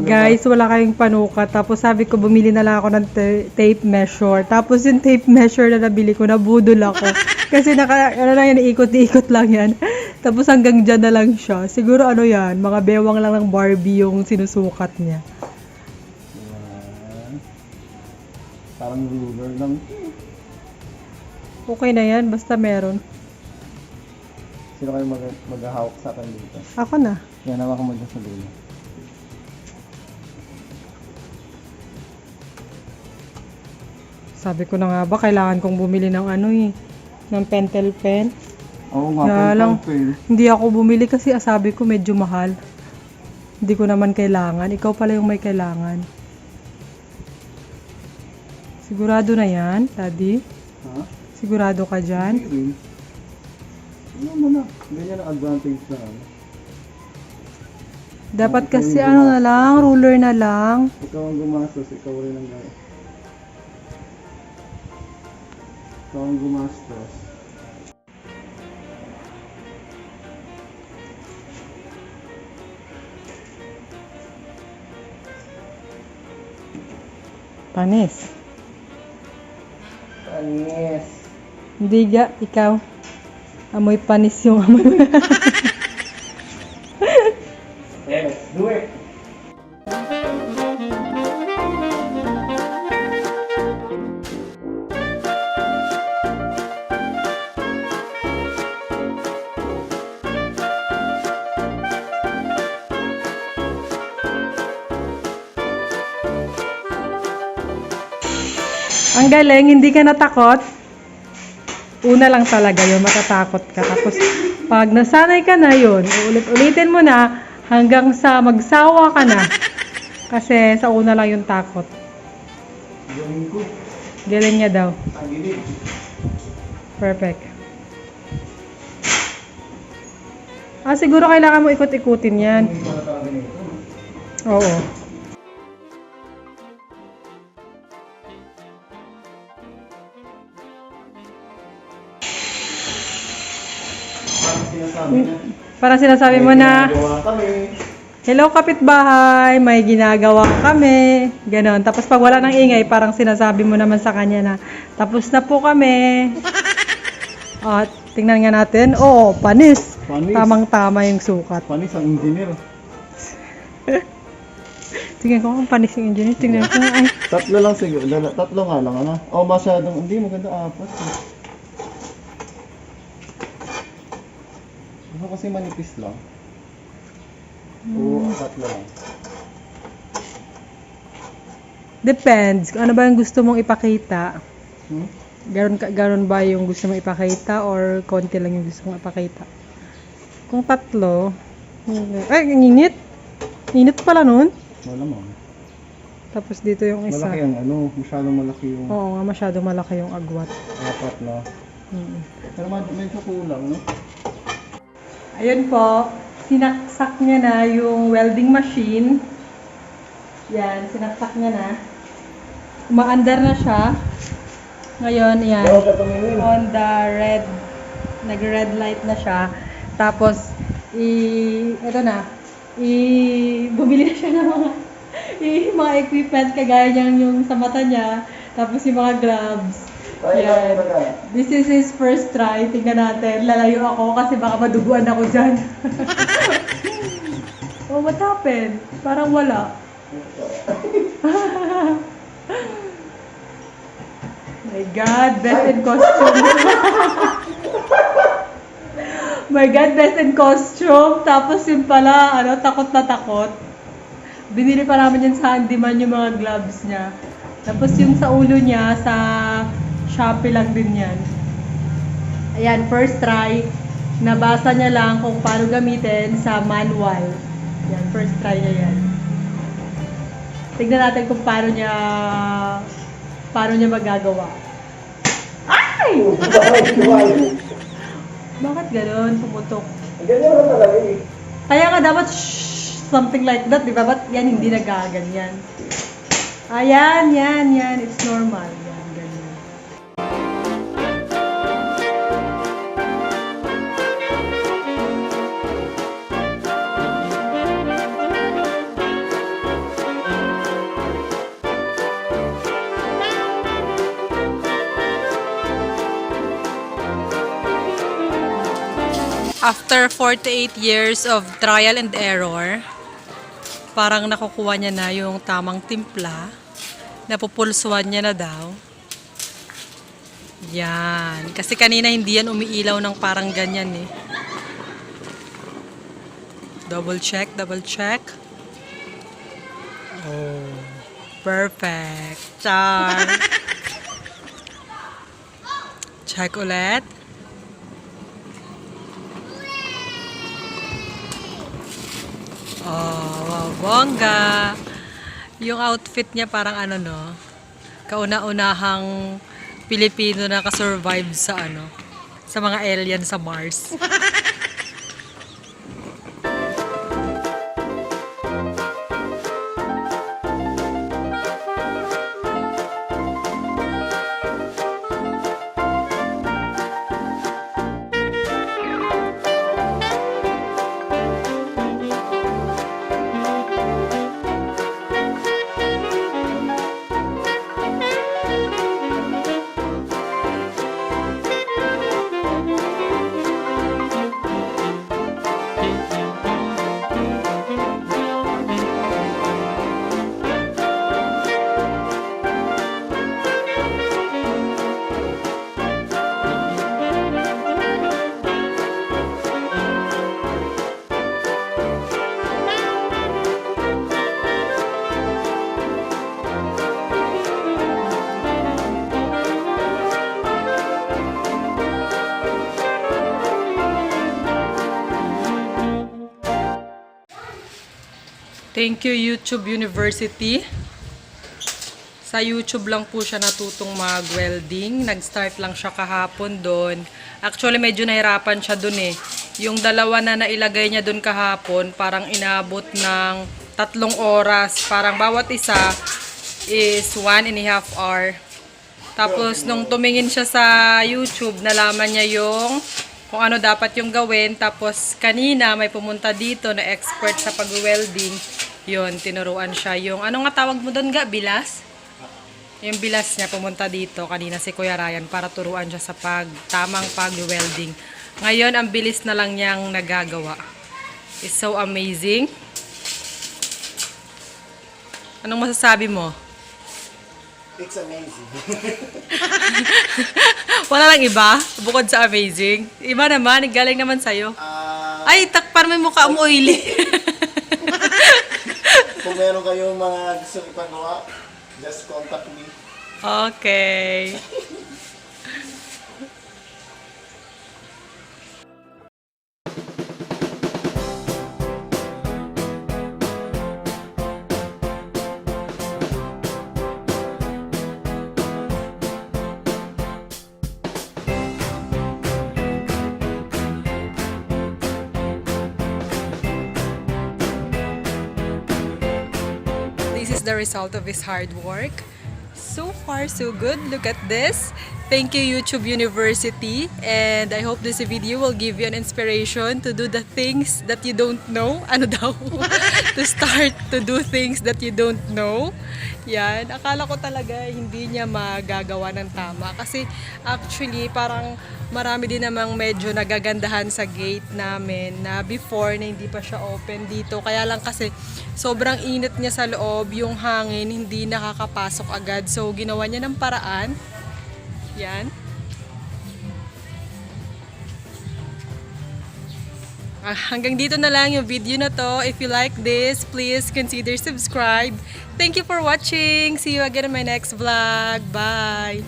Guys, wala kayong panukat. Tapos sabi ko, bumili na lang ako ng tape measure. Tapos yung tape measure na nabili ko, nabudol ako. Kasi ano lang yan, ikot-ikot lang yan. Tapos hanggang dyan na lang siya. Siguro ano yan, mga bewang lang ng Barbie yung sinusukat niya. Parang ruler lang. Okay na yan, basta meron. Sino kayo maghahawak sa akin dito? Ako na. Yan, hawakan mo dyan sa dulo. Sabi ko na nga ba, kailangan kong bumili ng ano eh, ng pentel pen. Oo nga, lang, hindi ako bumili kasi sabi ko medyo mahal. Hindi ko naman kailangan. Ikaw pala yung may kailangan. Sigurado na yan, Daddy? Ha? Sigurado ka dyan? Ano mo na? Ganyan ang advantage na ano. Dapat kasi ano na lang, ruler na lang. Ikaw ang gumastos, ikaw rin ang gaya. Ikaw ang gumastos. Panis. Panis. Hindi ga, ikaw. Amoy panis yung amoy. Let's do it! Ang galing, hindi ka natakot. Una lang talaga yun, matatakot ka. Tapos, pag nasanay ka na yun, ulit-ulitin mo na hanggang sa magsawa ka na. Kasi sa una lang yung takot. Galing ko. Galing niya daw. Ang gilig. Perfect. Siguro kailangan mo ikot-ikutin yan. Hindi ko na talaga nito. Oo. Parang sinasabi mo na, hello kapitbahay, may ginagawa kami. Ganon. Tapos pag wala nang ingay, parang sinasabi mo naman sa kanya na, tapos na po kami. At tingnan nga natin, oo, panis. Tamang-tama yung sukat. Panis ang engineer. Tingnan ko kung panis yung engineer. Tingnan ko, ay. Tatlo lang siguro. Tatlo nga lang, ano? O masyadong, hindi maganda apat. Ako kasi manipis lang. Oo, tatlo lang. Depends. Kung ano ba yung gusto mong ipakita. Hmm? Garon ba yung gusto mong ipakita or konti lang yung gusto mong ipakita? Kung tatlo, ay, ang init. Init pala nun. Wala mo. Tapos dito yung isa. Malaki ang ano, masyadong malaki yung Oo nga, masyado malaki yung agwat. apat na. Pero medyo kulang, no? Ayun po, sinaksak niya na yung welding machine. Yan, sinaksak niya na. Umaandar na siya. Ngayon, yan. On the red, nag-red light na siya. Tapos, ito na, bumili na siya ng mga equipment kagaya niyang yung sa mata niya. Tapos yung mga gloves. Yan. This is his first try. Tingnan natin. Lalayo ako kasi baka maduguan ako dyan. Oh, what happened? Parang wala. My God, best in costume. My God, best in costume. Tapos yun pala, takot na takot. Binili pa namin yun sa handyman yung mga gloves niya. Tapos yung sa ulo niya, sa Shopee lang din yan. Ayan, first try. Nabasa niya lang kung paano gamitin sa manual. Yan, first try niya yan. Tignan natin kung paano niya magagawa. Ay! Bakit gano'n? Pumutok. Ganyan lang talaga eh. Kaya nga dapat something like that, di ba? Ba't yan hindi nagaganyan? Ayan, yan. It's normal. Yan, ganyan. After 48 years of trial and error, parang nakukuha niya na yung tamang timpla. Napupulsuan niya na daw. Yan. Kasi kanina hindi yan umiilaw ng parang ganyan eh. Double check, double check. Oh, perfect. Char. Check ulit. Oh, wow, bongga. Yung outfit niya parang ano no, kauna-unahang Pilipino na ka-survive sa ano, sa mga alien sa Mars. Thank you YouTube University. Sa YouTube lang po siya natutong mag-welding. Nag-start lang siya kahapon doon. Actually medyo nahirapan siya doon eh. Yung dalawa na nailagay niya doon kahapon, parang inabot ng 3 oras. Parang bawat isa is 1.5 hour. Tapos nung tumingin siya sa YouTube, nalaman niya yung kung ano dapat yung gawin. Tapos kanina may pumunta dito na expert sa pag-welding. Yun, tinuruan siya. Yung, ano nga tawag mo doon ga? Bilas? Yung bilas niya pumunta dito kanina si Kuya Ryan para turuan siya sa tamang pag-welding. Ngayon, ang bilis na lang niyang nagagawa. It's so amazing. Anong masasabi mo? It's amazing. Wala lang iba? Bukod sa amazing? Iba naman, galing naman sa'yo. Ay, takpan mo yung mukha mo oily. Kung meron kayong mga gusto ipagawa, just contact me. Okay. This is the result of his hard work. So far, so good. Look at this. Thank you, YouTube University. And I hope this video will give you an inspiration to do the things that you don't know. Ano daw? To start to do things that you don't know. Yan. Akala ko talaga hindi niya magagawa ng tama. Kasi actually, parang marami din namang medyo nagagandahan sa gate namin na before na hindi pa siya open dito. Kaya lang kasi sobrang init niya sa loob, yung hangin hindi nakakapasok agad. So ginawa niya ng paraan. Yan. Hanggang dito na lang yung video na to. If you like this, please consider subscribe. Thank you for watching. See you again in my next vlog. Bye!